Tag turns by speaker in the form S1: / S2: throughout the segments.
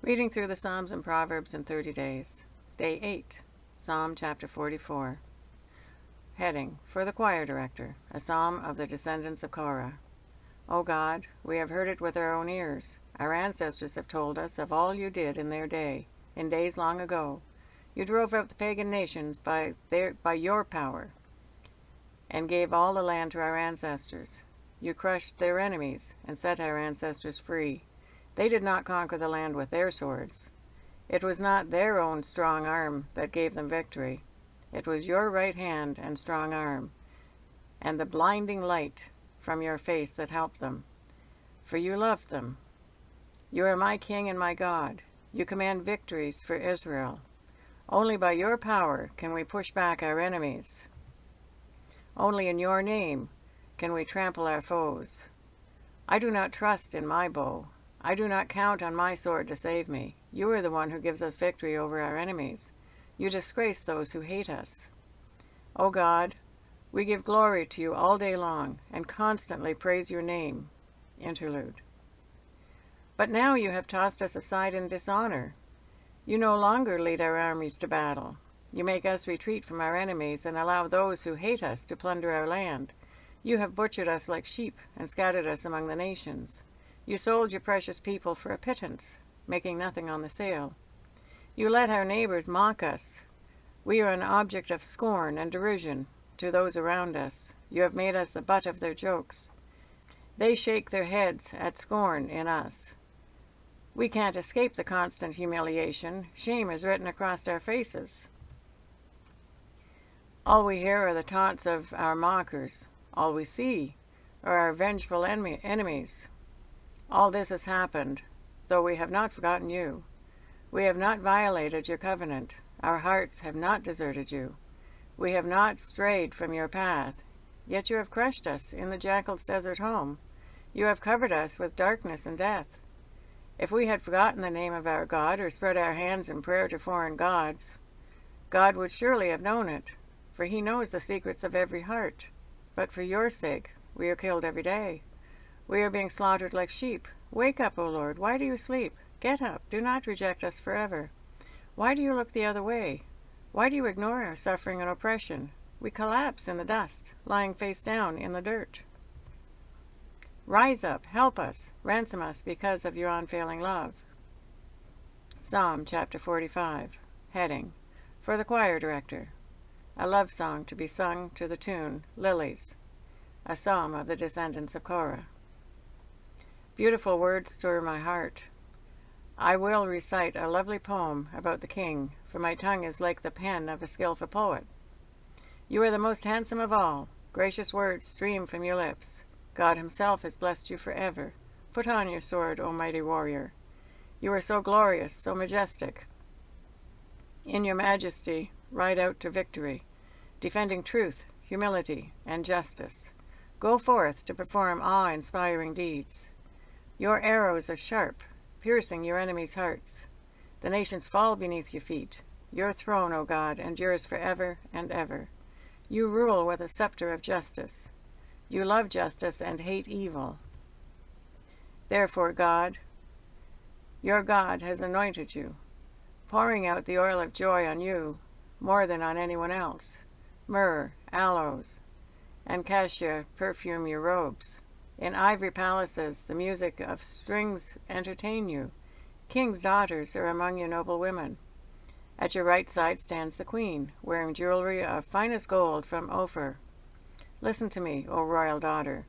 S1: Reading through the Psalms and Proverbs in 30 days. Day 8, Psalm chapter 44. Heading, for the choir director, a psalm of the descendants of Korah. O God, we have heard it with our own ears. Our ancestors have told us of all you did in their day, in days long ago. You drove out the pagan nations by your power, and gave all the land to our ancestors. You crushed their enemies, and set our ancestors free. They did not conquer the land with their swords. It was not their own strong arm that gave them victory. It was your right hand and strong arm, and the blinding light from your face that helped them. For you loved them. You are my King and my God. You command victories for Israel. Only by your power can we push back our enemies. Only in your name can we trample our foes. I do not trust in my bow. I do not count on my sword to save me. You are the one who gives us victory over our enemies. You disgrace those who hate us. O God, we give glory to you all day long and constantly praise your name. Interlude. But now you have tossed us aside in dishonor. You no longer lead our armies to battle. You make us retreat from our enemies and allow those who hate us to plunder our land. You have butchered us like sheep and scattered us among the nations. You sold your precious people for a pittance, making nothing on the sale. You let our neighbors mock us. We are an object of scorn and derision to those around us. You have made us the butt of their jokes. They shake their heads at scorn in us. We can't escape the constant humiliation. Shame is written across our faces. All we hear are the taunts of our mockers. All we see are our vengeful enemies. All this has happened, though we have not forgotten you. We have not violated your covenant. Our hearts have not deserted you. We have not strayed from your path. Yet you have crushed us in the jackal's desert home. You have covered us with darkness and death. If we had forgotten the name of our God or spread our hands in prayer to foreign gods, God would surely have known it, for he knows the secrets of every heart. But for your sake, we are killed every day. We are being slaughtered like sheep. Wake up, O Lord. Why do you sleep? Get up. Do not reject us forever. Why do you look the other way? Why do you ignore our suffering and oppression? We collapse in the dust, lying face down in the dirt. Rise up, help us, ransom us because of your unfailing love. Psalm chapter 45. Heading, for the choir director. A love song to be sung to the tune, Lilies. A psalm of the descendants of Korah. Beautiful words stir my heart. I will recite a lovely poem about the king, for my tongue is like the pen of a skillful poet. You are the most handsome of all. Gracious words stream from your lips. God himself has blessed you forever. Put on your sword, O mighty warrior. You are so glorious, so majestic. In your majesty, ride out to victory, defending truth, humility, and justice. Go forth to perform awe-inspiring deeds. Your arrows are sharp, piercing your enemies' hearts. The nations fall beneath your feet. Your throne, O God, endures forever and ever. You rule with a scepter of justice. You love justice and hate evil. Therefore, God, your God, has anointed you, pouring out the oil of joy on you more than on anyone else. Myrrh, aloes, and cassia perfume your robes. In ivory palaces, the music of strings entertain you. Kings' daughters are among your noble women. At your right side stands the queen, wearing jewelry of finest gold from Ophir. Listen to me, O royal daughter.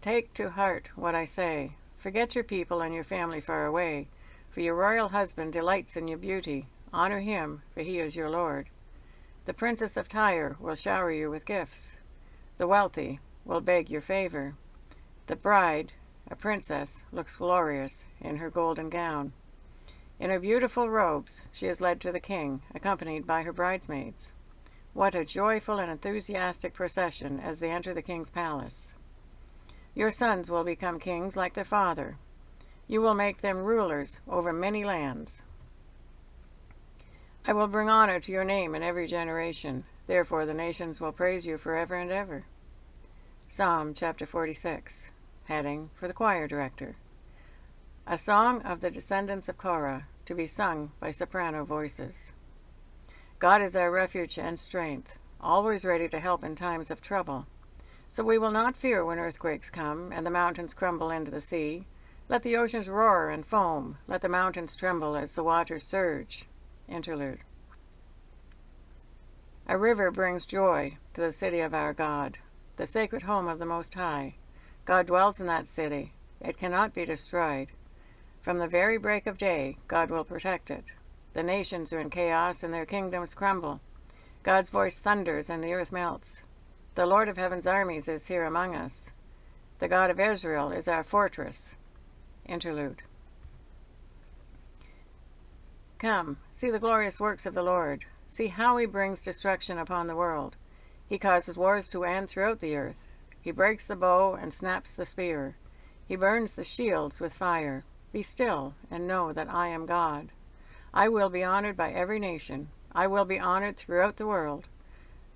S1: Take to heart what I say. Forget your people and your family far away, for your royal husband delights in your beauty. Honor him, for he is your lord. The princess of Tyre will shower you with gifts. The wealthy will beg your favor. The bride, a princess, looks glorious in her golden gown. In her beautiful robes, she is led to the king, accompanied by her bridesmaids. What a joyful and enthusiastic procession as they enter the king's palace. Your sons will become kings like their father. You will make them rulers over many lands. I will bring honor to your name in every generation. Therefore the nations will praise you forever and ever. Psalm chapter 46. Heading, for the choir director. A song of the descendants of Korah, to be sung by soprano voices. God is our refuge and strength, always ready to help in times of trouble. So we will not fear when earthquakes come and the mountains crumble into the sea. Let the oceans roar and foam. Let the mountains tremble as the waters surge. Interlude. A river brings joy to the city of our God, the sacred home of the Most High. God dwells in that city. It cannot be destroyed. From the very break of day, God will protect it. The nations are in chaos and their kingdoms crumble. God's voice thunders and the earth melts. The Lord of heaven's armies is here among us. The God of Israel is our fortress. Interlude. Come, see the glorious works of the Lord. See how he brings destruction upon the world. He causes wars to end throughout the earth. He breaks the bow and snaps the spear. He burns the shields with fire. Be still and know that I am God. I will be honored by every nation. I will be honored throughout the world.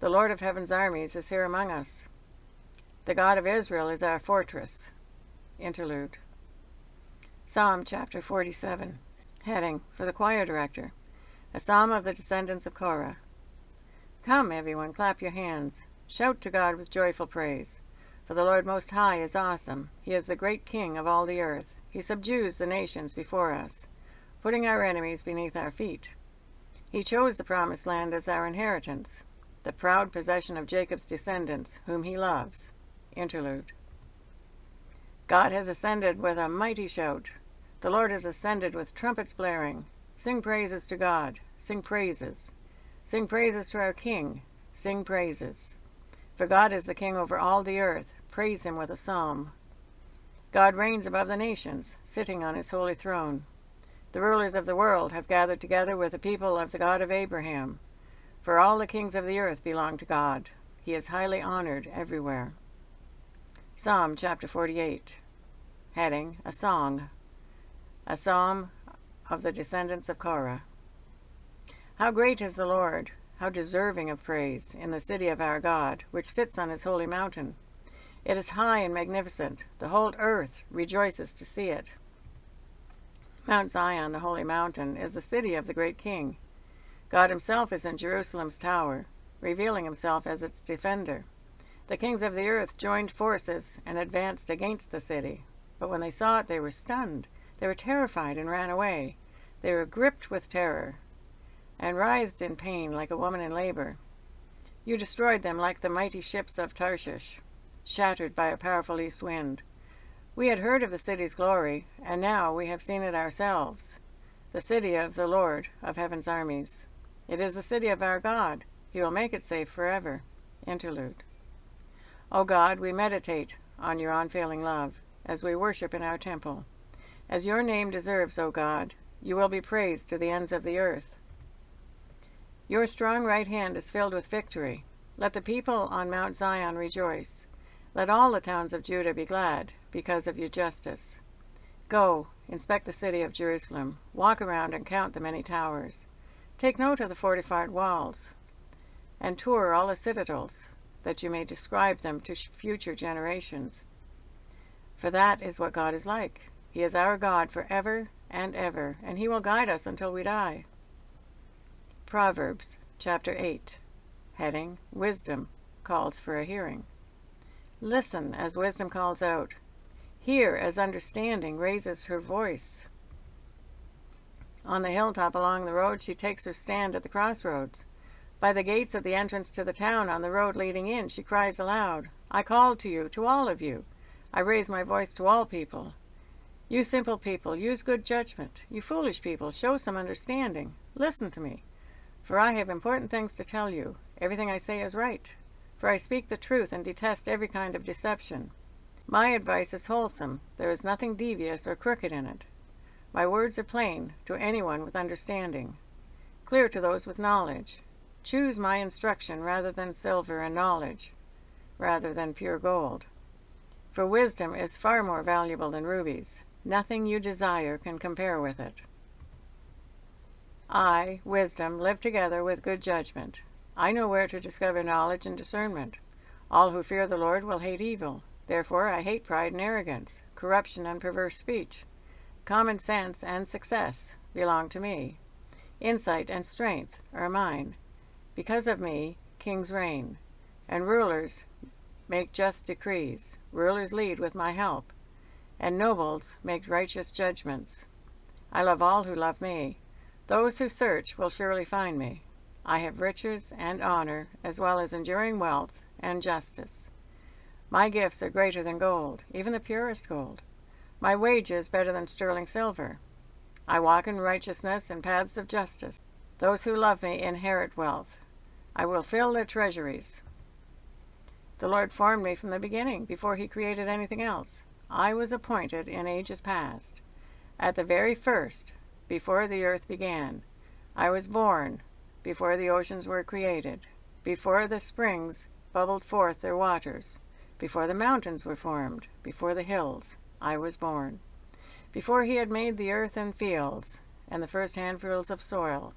S1: The Lord of heaven's armies is here among us. The God of Israel is our fortress. Interlude. Psalm chapter 47. Heading for the choir director. A psalm of the descendants of Korah. Come, everyone, clap your hands. Shout to God with joyful praise. For the Lord Most High is awesome. He is the great King of all the earth. He subdues the nations before us, putting our enemies beneath our feet. He chose the promised land as our inheritance, the proud possession of Jacob's descendants, whom he loves. Interlude. God has ascended with a mighty shout. The Lord has ascended with trumpets blaring. Sing praises to God. Sing praises. Sing praises to our King. Sing praises. For God is the King over all the earth. Praise him with a psalm. God reigns above the nations, sitting on his holy throne. The rulers of the world have gathered together with the people of the God of Abraham. For all the kings of the earth belong to God. He is highly honored everywhere. Psalm chapter 48. Heading, A Song. A psalm of the descendants of Korah. How great is the Lord, how deserving of praise, in the city of our God, which sits on his holy mountain. It is high and magnificent. The whole earth rejoices to see it. Mount Zion, the holy mountain, is the city of the great King. God himself is in Jerusalem's tower, revealing himself as its defender. The kings of the earth joined forces and advanced against the city. But when they saw it, they were stunned. They were terrified and ran away. They were gripped with terror and writhed in pain like a woman in labor. You destroyed them like the mighty ships of Tarshish, shattered by a powerful east wind. We had heard of the city's glory, and now we have seen it ourselves, the city of the Lord of heaven's armies. It is the city of our God. He will make it safe forever. Interlude. O God, we meditate on your unfailing love as we worship in our temple. As your name deserves, O God, you will be praised to the ends of the earth. Your strong right hand is filled with victory. Let the people on Mount Zion rejoice. Let all the towns of Judah be glad because of your justice. Go, inspect the city of Jerusalem. Walk around and count the many towers. Take note of the fortified walls, and tour all the citadels, that you may describe them to future generations. For that is what God is like. He is our God forever and ever, and he will guide us until we die. Proverbs chapter 8. Heading, Wisdom calls for a hearing. Listen as wisdom calls out. Hear as understanding raises her voice. On the hilltop along the road she takes her stand at the crossroads. By the gates at the entrance to the town on the road leading in, she cries aloud, I call to you, to all of you. I raise my voice to all people. You simple people, use good judgment. You foolish people, show some understanding. Listen to me, for I have important things to tell you. Everything I say is right, for I speak the truth and detest every kind of deception. My advice is wholesome. There is nothing devious or crooked in it. My words are plain to anyone with understanding, clear to those with knowledge. Choose my instruction rather than silver, and knowledge rather than pure gold. For wisdom is far more valuable than rubies. Nothing you desire can compare with it. I, wisdom, live together with good judgment. I know where to discover knowledge and discernment. All who fear the Lord will hate evil. Therefore I hate pride and arrogance, corruption and perverse speech. Common sense and success belong to me. Insight and strength are mine. Because of me, kings reign, and rulers make just decrees. Rulers lead with my help, and nobles make righteous judgments. I love all who love me. Those who search will surely find me. I have riches and honor, as well as enduring wealth and justice. My gifts are greater than gold, even the purest gold. My wages better than sterling silver. I walk in righteousness and paths of justice. Those who love me inherit wealth. I will fill their treasuries. The Lord formed me from the beginning, before he created anything else. I was appointed in ages past. At the very first, before the earth began, I was born, before the oceans were created, before the springs bubbled forth their waters, before the mountains were formed, before the hills, I was born. Before he had made the earth and fields, and the first handfuls of soil,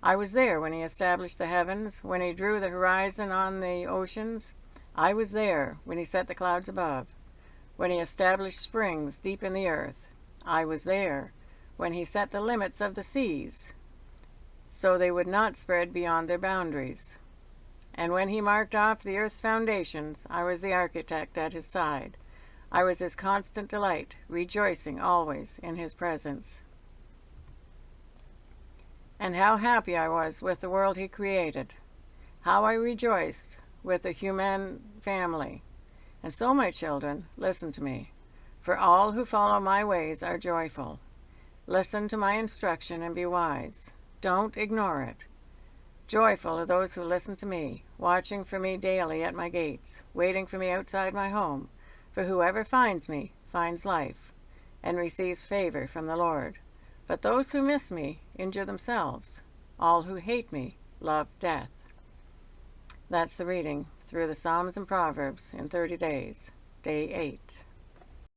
S1: I was there when he established the heavens, when he drew the horizon on the oceans. I was there when he set the clouds above, when he established springs deep in the earth. I was there when he set the limits of the seas, so they would not spread beyond their boundaries. And when he marked off the earth's foundations, I was the architect at his side. I was his constant delight, rejoicing always in his presence. And how happy I was with the world he created. How I rejoiced with the human family. And so, my children, listen to me, for all who follow my ways are joyful. Listen to my instruction and be wise. Don't ignore it. Joyful are those who listen to me, watching for me daily at my gates, waiting for me outside my home. For whoever finds me finds life, and receives favor from the Lord. But those who miss me injure themselves. All who hate me love death. That's the reading through the Psalms and Proverbs in 30 days, day 8.